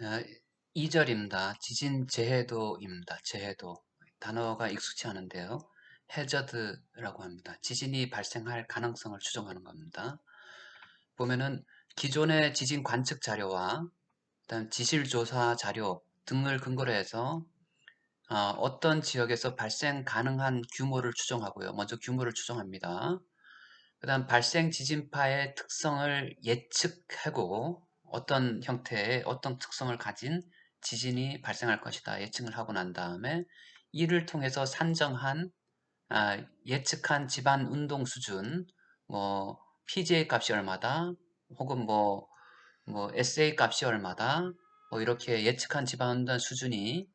아, 2절입니다. 지진 재해도입니다. 재해도. 단어가 익숙치 않은데요. 해저드라고 합니다. 지진이 발생할 가능성을 추정하는 겁니다. 보면은 기존의 지진 관측 자료와 그다음 지실 조사 자료 등을 근거로 해서 어떤 지역에서 발생 가능한 규모를 추정하고요. 먼저 규모를 추정합니다. 그다음 발생 지진파의 특성을 예측하고 어떤 형태의 어떤 특성을 가진 지진이 발생할 것이다 예측을 하고 난 다음에 이를 통해서 산정한 예측한 지반 운동 수준 뭐 PGA 값이 얼마다 혹은 뭐 SA 값이 얼마다 뭐 이렇게 예측한 지반 운동 수준이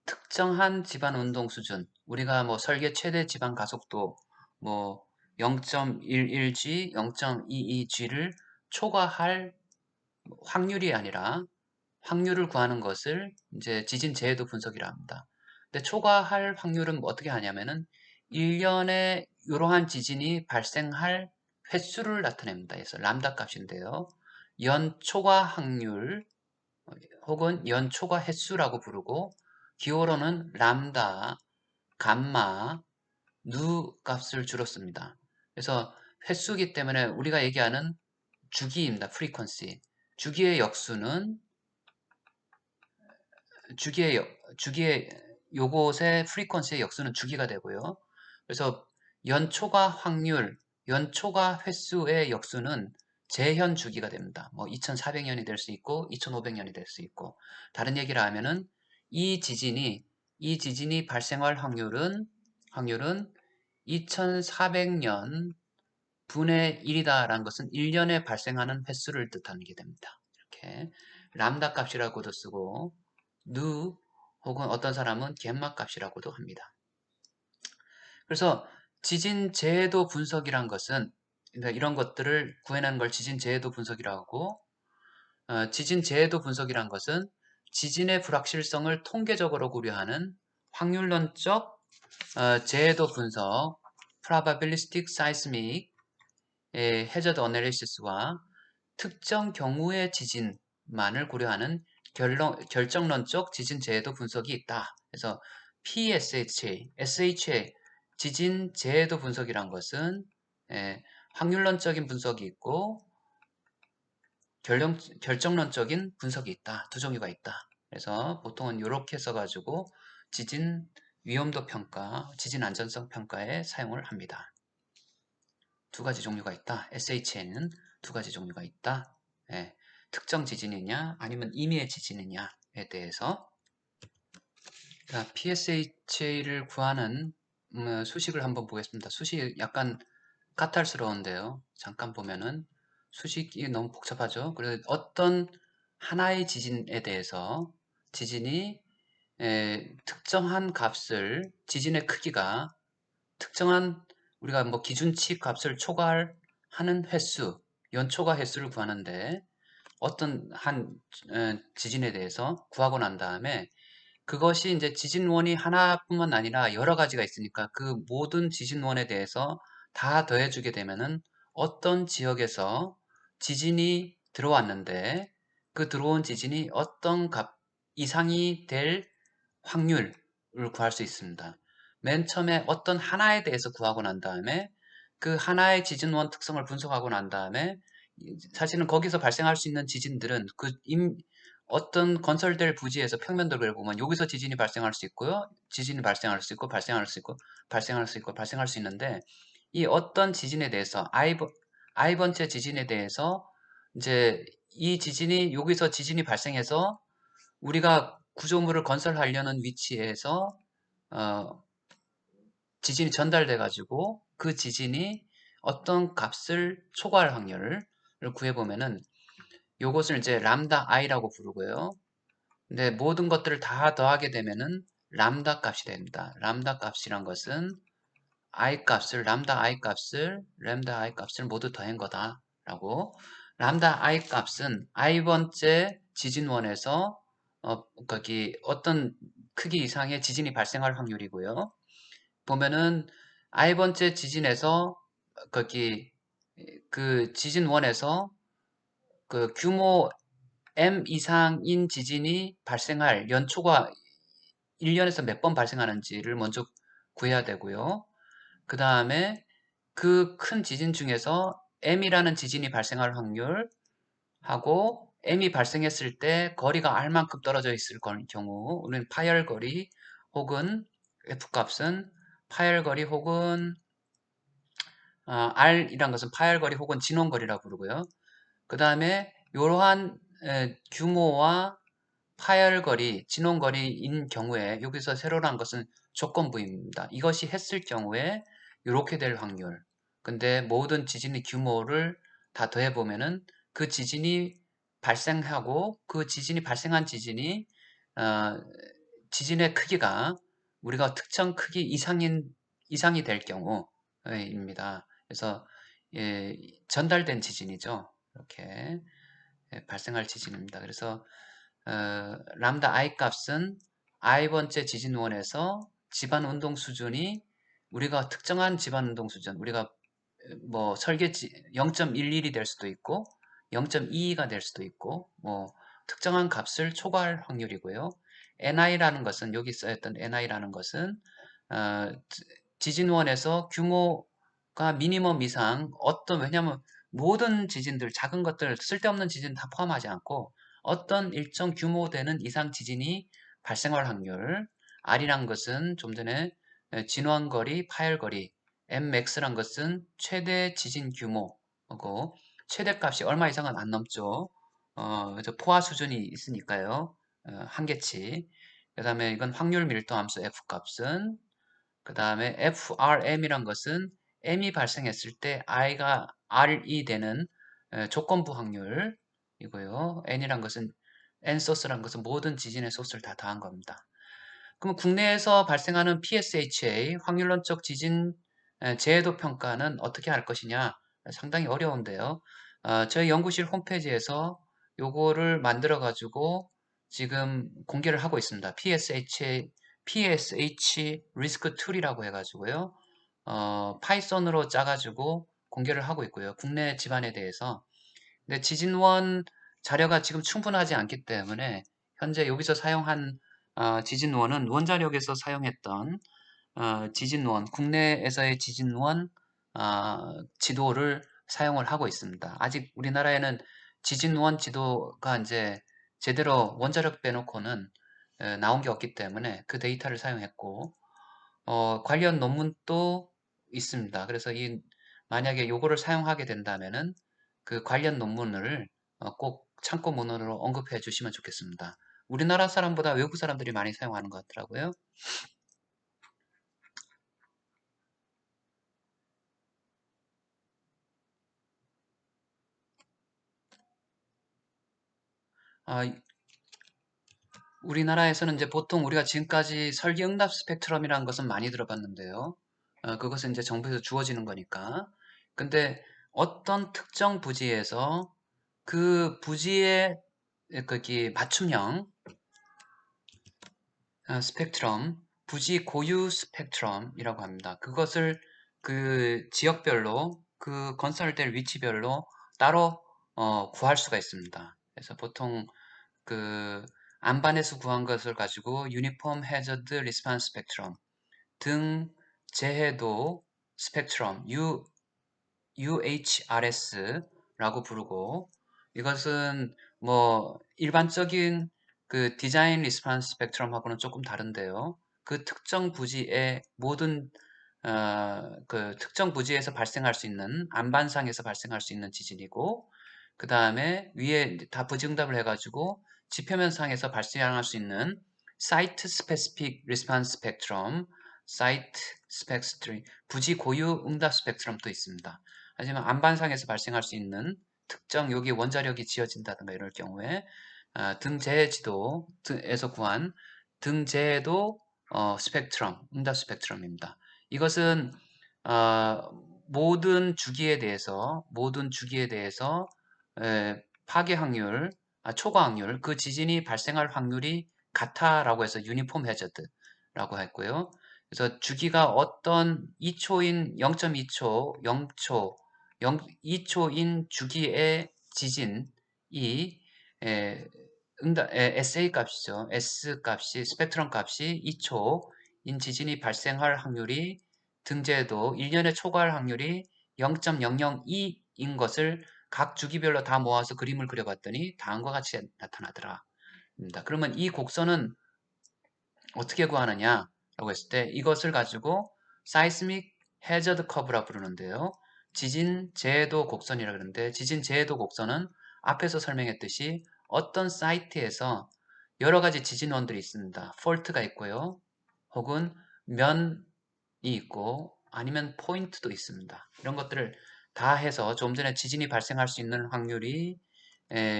특정한 지반 운동 수준, 우리가 뭐 설계 최대 지반 가속도 뭐 0.11g, 0.22g를 초과할 확률이 아니라 확률을 구하는 것을 이제 지진 재해도 분석이라 합니다. 근데 초과할 확률은 뭐 어떻게 하냐면은 1년에 이러한 지진이 발생할 횟수를 나타냅니다. 그래서 람다 값인데요. 연 초과 확률 혹은 연 초과 횟수라고 부르고 기호로는 람다, 감마, 누 값을 주로 씁니다. 그래서 횟수기 때문에 우리가 얘기하는 주기입니다. frequency. 주기의 역수는 주기의 요것의 frequency의 역수는 주기가 되고요. 그래서 연초과 확률, 연초과 횟수의 역수는 재현 주기가 됩니다. 뭐 2400년이 될 수 있고 2500년이 될 수 있고 다른 얘기를 하면은 이 지진이 발생할 확률은 2400년 분의 1이다라는 것은 1년에 발생하는 횟수를 뜻하게 됩니다. 이렇게 람다 값이라고도 쓰고 누 혹은 어떤 사람은 갬마 값이라고도 합니다. 그래서 지진 재해도 분석이란 것은 그러니까 이런 것들을 구해내는 걸 지진 재해도 분석이라고 하고 지진 재해도 분석이란 것은 지진의 불확실성을 통계적으로 고려하는 확률론적 재해도 분석 probabilistic seismic hazard analysis와 특정 경우의 지진만을 고려하는 결정론적 지진 재해도 분석이 있다. 그래서 SHA, 지진 재해도 분석이란 것은 확률론적인 분석이 있고 결정론적인 분석이 있다. 두 종류가 있다. 그래서 보통은 이렇게 써가지고 지진 위험도 평가, 지진 안전성 평가에 사용을 합니다. 두 가지 종류가 있다. SHA는 두 가지 종류가 있다. 예, 특정 지진이냐 아니면 임의의 지진이냐에 대해서 PSHA를 구하는 수식을 한번 보겠습니다. 수식이 약간 까탈스러운데요. 잠깐 보면은 수식이 너무 복잡하죠. 그래서 어떤 하나의 지진에 대해서 지진이 특정한 값을 지진의 크기가 특정한 우리가 뭐 기준치 값을 초과하는 횟수, 연초과 횟수를 구하는데 어떤 한 지진에 대해서 구하고 난 다음에 그것이 이제 지진원이 하나뿐만 아니라 여러 가지가 있으니까 그 모든 지진원에 대해서 다 더해주게 되면은 어떤 지역에서 지진이 들어왔는데 그 들어온 지진이 어떤 값 이상이 될 확률을 구할 수 있습니다. 맨 처음에 어떤 하나에 대해서 구하고 난 다음에 그 하나의 지진원 특성을 분석하고 난 다음에 사실은 거기서 발생할 수 있는 지진들은 어떤 건설될 부지에서 평면도를 보면 여기서 지진이 발생할 수 있고요. 지진이 발생할 수 있고 발생할 수 있고 발생할 수 있고 발생할 수 있는데 이 어떤 지진에 대해서 번째 지진에 대해서 이제 이 지진이 여기서 지진이 발생해서 우리가 구조물을 건설하려는 위치에서 어, 지진이 전달돼 가지고 그 지진이 어떤 값을 초과할 확률을 구해보면은 요것을 이제 람다 i라고 부르고요. 근데 모든 것들을 다 더하게 되면은 람다 값이 됩니다. 람다 값이란 것은 람다 i 값을 모두 더한 거다라고. 람다 i 값은 i 번째 지진원에서 거기 어떤 크기 이상의 지진이 발생할 확률이고요. 보면은 i 번째 지진에서 거기 그 지진원에서 그 규모 M 이상인 지진이 발생할 연초가 1년에서 몇 번 발생하는지를 먼저 구해야 되고요. 그 다음에 그 큰 지진 중에서 M이라는 지진이 발생할 확률하고 M이 발생했을 때 거리가 R만큼 떨어져 있을 경우 우리는 파열거리 혹은 F값은 파열거리 혹은 R이란 것은 파열거리 혹은 진원거리라고 부르고요. 그 다음에 이러한 규모와 파열거리, 진원거리인 경우에 여기서 세로란 것은 조건부입니다. 이것이 했을 경우에 이렇게 될 확률. 근데 모든 지진의 규모를 다 더해보면은 그 지진이 발생하고 그 지진이 발생한 어, 지진의 크기가 우리가 특정 크기 이상이 될 경우입니다. 그래서 예, 전달된 지진이죠. 이렇게 발생할 지진입니다. 그래서 람다 I 값은 i번째 지진원에서 집안 운동 수준이 우리가 특정한 집안 운동 수준, 우리가 뭐 설계지 0.11이 될 수도 있고 0.22가 될 수도 있고 뭐 특정한 값을 초과할 확률이고요. NI라는 것은 여기 써있던 NI라는 것은 어, 지진원에서 규모가 미니멈 이상 왜냐하면 모든 지진들 작은 것들 쓸데없는 지진 다 포함하지 않고 어떤 일정 규모 되는 이상 지진이 발생할 확률 R이란 것은 좀 전에 진원거리, 파열거리 Mmax란 것은 최대 지진 규모고 최대값이 얼마 이상은 안 넘죠. 그래서 포화 수준이 있으니까요. 한계치. 그 다음에 이건 확률 밀도 함수 F값은 그 다음에 FRM이란 것은 M이 발생했을 때 I가 R이 되는 조건부 확률이고요. N이란 것은 N소스란 것은 모든 지진의 소스를 다 더한 겁니다. 그럼 국내에서 발생하는 PSHA 확률론적 지진 재해도 평가는 어떻게 할 것이냐? 상당히 어려운데요. 저희 연구실 홈페이지에서 요거를 만들어 가지고 지금 공개를 하고 있습니다. PSH 리스크 툴이라고 해가지고요. 파이썬으로 짜가지고 공개를 하고 있고요. 국내 집안에 대해서. 근데 지진원 자료가 지금 충분하지 않기 때문에 현재 여기서 사용한 지진원은 원자력에서 사용했던 지진원, 국내에서의 지진원 지도를 사용을 하고 있습니다. 아직 우리나라에는 지진원 지도가 이제 제대로 원자력 빼놓고는 나온 게 없기 때문에 그 데이터를 사용했고 관련 논문도 있습니다. 그래서 만약에 요거를 사용하게 된다면은 그 관련 논문을 꼭 참고문헌으로 언급해 주시면 좋겠습니다. 우리나라 사람보다 외국 사람들이 많이 사용하는 것 같더라고요. 아, 우리나라에서는 이제 보통 우리가 지금까지 설계응답 스펙트럼이라는 것은 많이 들어봤는데요. 그것은 이제 정부에서 주어지는 거니까. 근데 어떤 특정 부지에서 그 부지의 거기 맞춤형 스펙트럼, 부지 고유 스펙트럼이라고 합니다. 그것을 그 지역별로, 그 건설될 위치별로 따로 구할 수가 있습니다. 그래서 보통 그 안반에서 구한 것을 가지고 유니폼 해저드 리스판스 스펙트럼 등 재해도 스펙트럼 UHRS라고 부르고 이것은 뭐 일반적인 그 디자인 리스판스 스펙트럼하고는 조금 다른데요. 그 특정 부지의 모든 그 특정 부지에서 발생할 수 있는 안반상에서 발생할 수 있는 지진이고 그 다음에 위에 다 부지응답을 해가지고 지표면상에서 발생할 수 있는 사이트 스페시픽 리스판스 스펙트럼, 사이트 스펙트럼, 부지 고유 응답 스펙트럼도 있습니다. 하지만 안반상에서 발생할 수 있는 특정 여기 원자력이 지어진다든가 이럴 경우에 등재해 지도에서 구한 등재해도 스펙트럼, 응답 스펙트럼입니다. 이것은 어, 모든 주기에 대해서 파괴 확률, 초과 확률, 그 지진이 발생할 확률이 같아라고 해서 유니폼 해저드라고 했고요. 그래서 주기가 어떤 2초인 0.2초, 0초, 2초인 주기의 지진이 에, SA 값이죠. S 값이 스펙트럼 값이 2초인 지진이 발생할 확률이 등재도 1년에 초과할 확률이 0.002인 것을 각 주기별로 다 모아서 그림을 그려봤더니 다음과 같이 나타나더라. 그러면 이 곡선은 어떻게 구하느냐 라고 했을 때 이것을 가지고 seismic hazard curve라 부르는데요. 지진 재해도 곡선이라 그러는데 지진 재해도 곡선은 앞에서 설명했듯이 어떤 사이트에서 여러 가지 지진원들이 있습니다. 폴트가 있고요. 혹은 면이 있고 아니면 포인트도 있습니다. 이런 것들을 다 해서 좀 전에 지진이 발생할 수 있는 확률이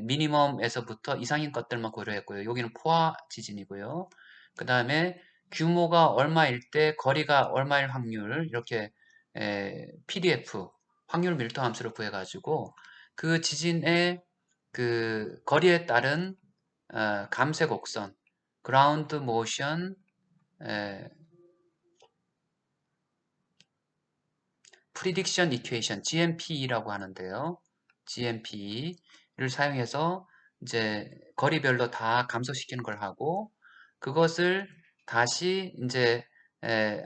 미니멈에서부터 이상인 것들만 고려했고요. 여기는 포화 지진이고요. 그 다음에 규모가 얼마일 때 거리가 얼마일 확률 이렇게 PDF 확률 밀도 함수를 구해가지고 그 지진의 그 거리에 따른 감쇄 곡선 ground motion prediction equation GMP라고 하는데요. GMP를 사용해서 이제 거리별로 다 감소시키는 걸 하고 그것을 다시 이제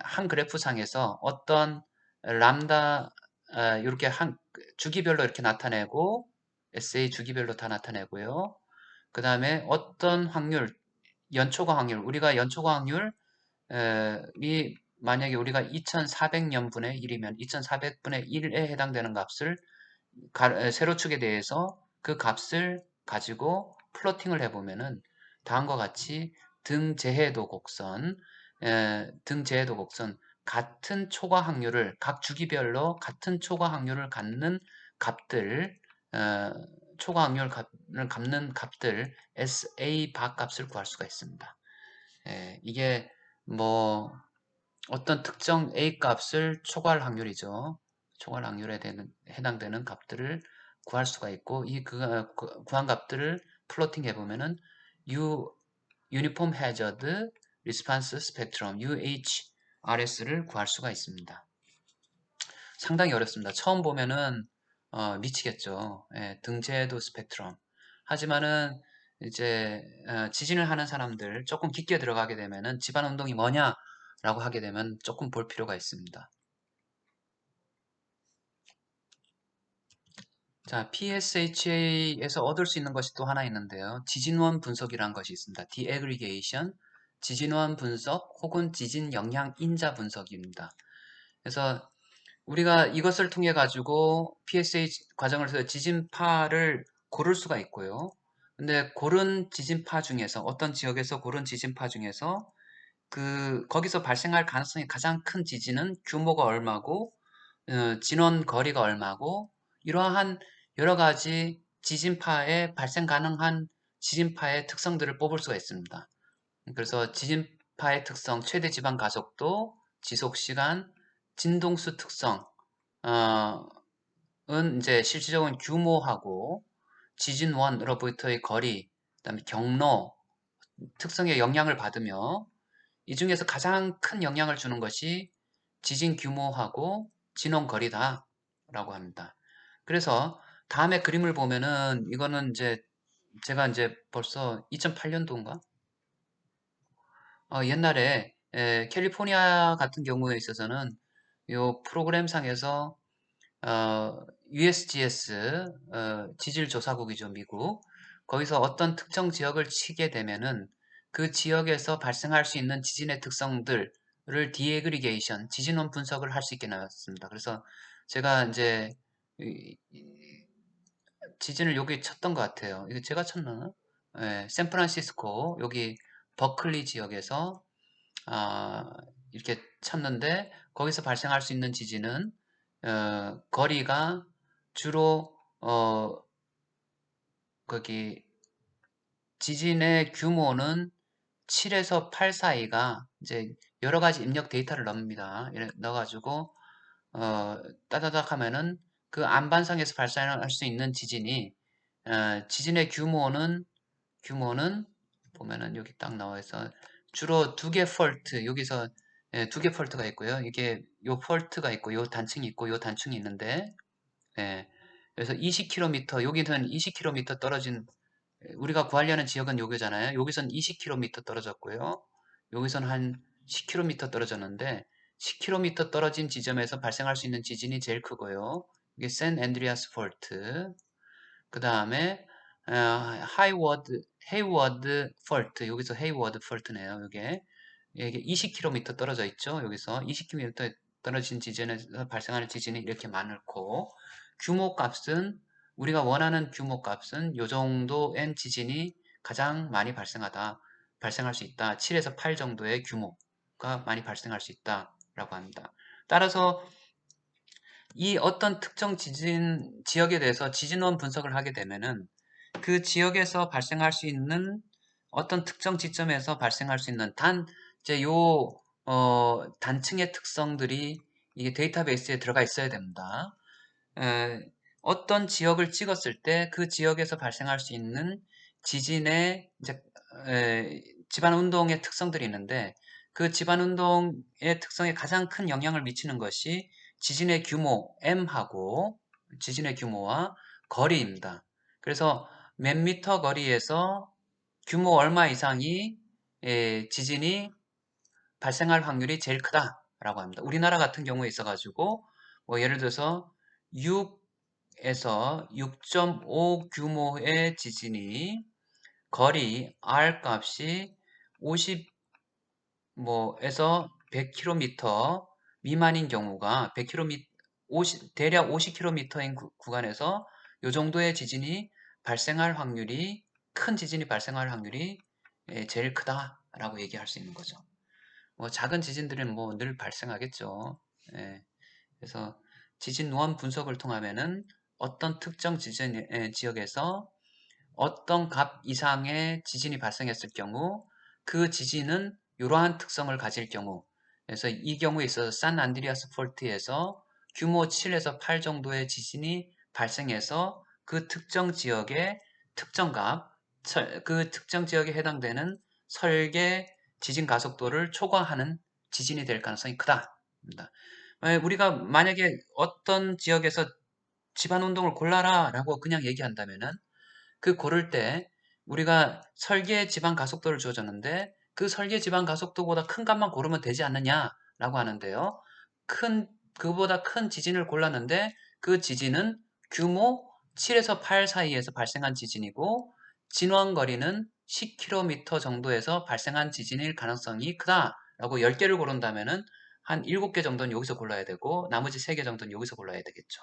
한 그래프상에서 어떤 람다 이렇게 한 주기별로 이렇게 나타내고 SA 주기별로 다 나타내고요. 그 다음에 어떤 확률 연초과 확률 우리가 연초과 확률 이 만약에 우리가 2400년분의 1이면 2400분의 1에 해당되는 값을 세로축에 대해서 그 값을 가지고 플로팅을 해보면은 다음과 같이 등재해도 곡선, 등재해도 곡선 같은 초과 확률을 각 주기별로 같은 초과 확률을 갖는 값들, 초과 확률을 갖는 값들 SA 바 값을 구할 수가 있습니다. 이게 뭐 어떤 특정 A 값을 초과할 확률이죠. 초과할 확률에 해당되는 값들을 구할 수가 있고 이 구한 값들을 플로팅 해보면은 Uniform Hazard Response Spectrum UHRS를 구할 수가 있습니다. 상당히 어렵습니다. 처음 보면은 미치겠죠. 등재도 스펙트럼. 하지만은 이제 지진을 하는 사람들 조금 깊게 들어가게 되면은 집안 운동이 뭐냐라고 하게 되면 조금 볼 필요가 있습니다. 자, PSHA에서 얻을 수 있는 것이 또 하나 있는데요. 지진원 분석이라는 것이 있습니다. Deaggregation, 지진원 분석 혹은 지진 영향 인자 분석입니다. 그래서 우리가 이것을 통해 가지고 PSH 과정을 통해서 지진파를 고를 수가 있고요. 근데 고른 지진파 중에서 어떤 지역에서 고른 지진파 중에서 거기서 발생할 가능성이 가장 큰 지진은 규모가 얼마고 진원 거리가 얼마고 이러한 여러 가지 지진파의 발생 가능한 지진파의 특성들을 뽑을 수가 있습니다. 그래서 지진파의 특성, 최대 지방 가속도, 지속 시간, 진동수 특성, 은 이제 실질적인 규모하고 지진원으로부터의 거리, 그다음에 경로, 특성에 영향을 받으며 이 중에서 가장 큰 영향을 주는 것이 지진 규모하고 진원 거리다 라고 합니다. 그래서 다음에 그림을 보면은 이거는 이제 제가 이제 벌써 2008년도인가? 옛날에 캘리포니아 같은 경우에 있어서는 요 프로그램상에서 USGS 지질조사국이죠, 미국. 거기서 어떤 특정 지역을 치게 되면은 그 지역에서 발생할 수 있는 지진의 특성들을 디에그리게이션, 지진원 분석을 할 수 있게 나왔습니다. 그래서 제가 이제 지진을 여기 쳤던 것 같아요. 이거 제가 쳤나? 샌프란시스코 여기 버클리 지역에서 아, 이렇게 쳤는데 거기서 발생할 수 있는 지진은 거리가 주로 거기 지진의 규모는 7에서 8 사이가 이제 여러 가지 입력 데이터를 넣습니다. 넣어가지고 따다닥 하면은 그 안반상에서 발생할 수 있는 지진이 지진의 규모는 보면은 여기 딱 나와 있어 주로 두 개 폴트 여기서 두 개 폴트가 있고요. 이게 요 폴트가 있고 요 단층이 있고 요 단층이 있는데 그래서 20km 여기는 20km 떨어진 우리가 구하려는 지역은 여기잖아요. 여기선 20km 떨어졌고요. 여기선 한 10km 떨어졌는데 10km 떨어진 지점에서 발생할 수 있는 지진이 제일 크고요. 이게 샌 앤드리아스 폴트. 그 다음에 헤이워드 폴트. 여기서 헤이워드 폴트네요. 이게 20km 떨어져 있죠. 여기서 20km 떨어진 지점에서 발생하는 지진이 이렇게 많고, 규모 값은 우리가 원하는 규모 값은 요 정도의 지진이 가장 많이 발생할 수 있다. 7에서 8 정도의 규모가 많이 발생할 수 있다라고 합니다. 따라서 이 어떤 특정 지역에 대해서 지진원 분석을 하게 되면은 그 지역에서 발생할 수 있는 어떤 특정 지점에서 발생할 수 있는 이제 단층의 특성들이 이게 데이터베이스에 들어가 있어야 됩니다. 에, 어떤 지역을 찍었을 때 그 지역에서 발생할 수 있는 지진의 이제 집안 운동의 특성들이 있는데, 그 집안 운동의 특성에 가장 큰 영향을 미치는 것이 지진의 규모 M하고 지진의 규모와 거리입니다. 그래서 몇 미터 거리에서 규모 얼마 이상이 지진이 발생할 확률이 제일 크다라고 합니다. 우리나라 같은 경우에 있어가지고 뭐 예를 들어서 6에서 6.5 규모의 지진이 거리 R 값이 50 뭐에서 100km 미만인 경우가 100km 대략 50km인 구간에서 이 정도의 지진이 발생할 확률이 큰 지진이 발생할 확률이 제일 크다라고 얘기할 수 있는 거죠. 뭐 작은 지진들은 뭐 늘 발생하겠죠. 예, 그래서 지진 누원 분석을 통하면은 어떤 특정 지진 지역에서 어떤 값 이상의 지진이 발생했을 경우 그 지진은 이러한 특성을 가질 경우, 그래서 이 경우에 있어서 산 안드리아스 폴트에서 규모 7에서 8 정도의 지진이 발생해서 그 특정 지역의 특정 값, 그 특정 지역에 해당되는 설계 지진 가속도를 초과하는 지진이 될 가능성이 크다. 우리가 만약에 어떤 지역에서 집안 운동을 골라라 라고 그냥 얘기한다면은 그 고를 때 우리가 설계 지방 가속도를 주어졌는데 그 설계 지방 가속도보다 큰 값만 고르면 되지 않느냐라고 하는데요. 그보다 큰 지진을 골랐는데 그 지진은 규모 7에서 8 사이에서 발생한 지진이고 진원거리는 10km 정도에서 발생한 지진일 가능성이 크다라고 10개를 고른다면은 한 7개 정도는 여기서 골라야 되고 나머지 3개 정도는 여기서 골라야 되겠죠.